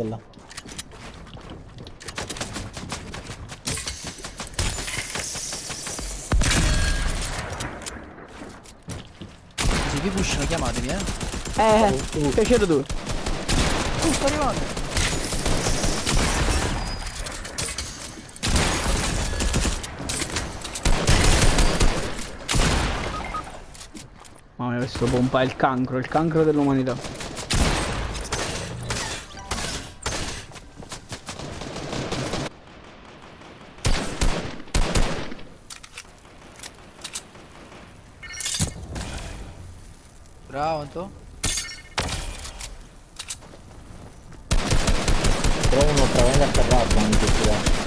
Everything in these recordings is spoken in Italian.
è là. Se vi pushano chiamatemi, Piacere tu. Sto arrivando. Mamma mia, questo pompa è il cancro dell'umanità. Bravo, Anto. Però uno prende a terrazzo anche qua.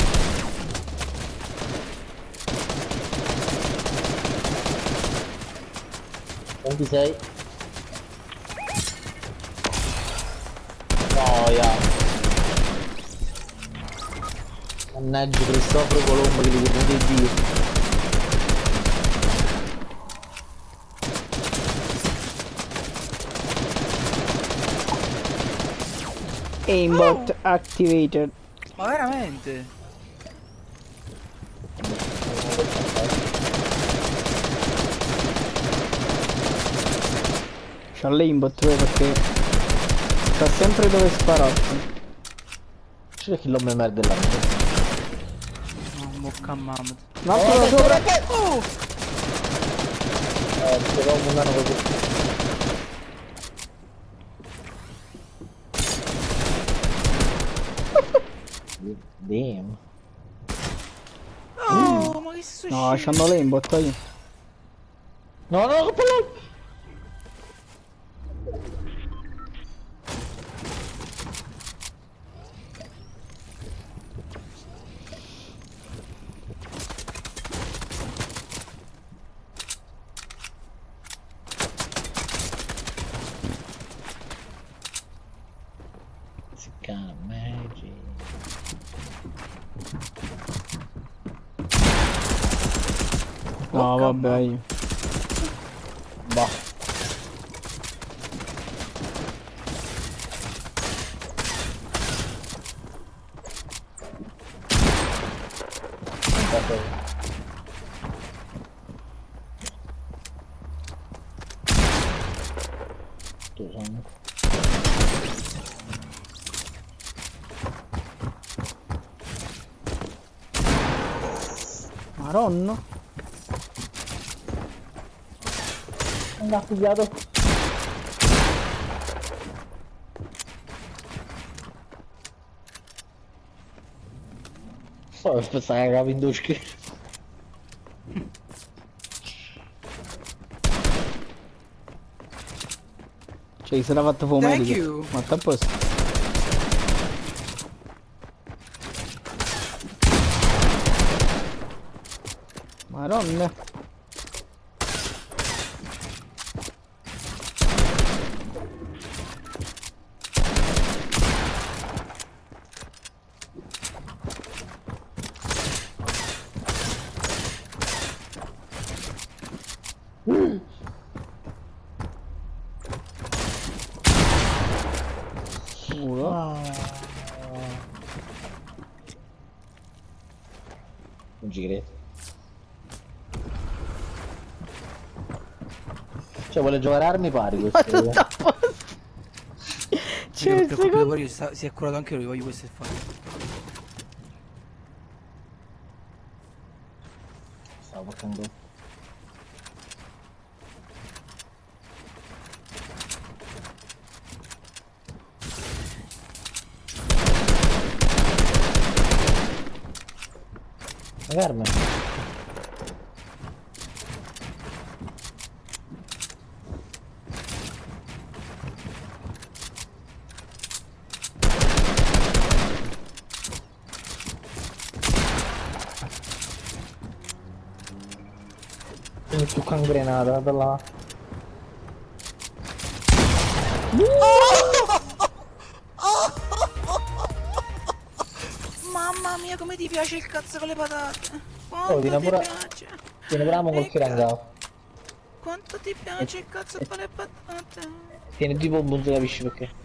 26. Noia. Mannaggia Cristoforo Colombo che li chiamate Dio. Aimbot activated. Ma veramente? C'ha l'aimbot perché sa sempre dove spararti. C'è chi lo me merde là. No, bocca a mamma. Un altro da sopra. Però non hanno così. Damn. Oh, ma che succede? No, c'hanno l'aimbot io. No, no, quello. Si chiama Magic. No, vabbè io. Bah. Tu sono. Maronno. Non ha pigliato. Poi pensare che avevo in Cioè, se l'ha fatto fuoco Thank medico. you. Ma sta a posto. Maronne. Culo. Non ci credo. Cioè vuole giocare armi pari Ma questo. tutto a posto. Sì, non Cioè, preoccupate secondo... pure io, si è curato anche lui, voglio questo e fatto. Stavo portando. Carmen. Più cangrenata da là. Mamma mia, come ti piace il cazzo con le patate? Oh, Quanto viene ti pure. piace? Tiene pure col kirangato. Quanto ti piace il cazzo con le patate? Tiene tipo un punto, capisci perché?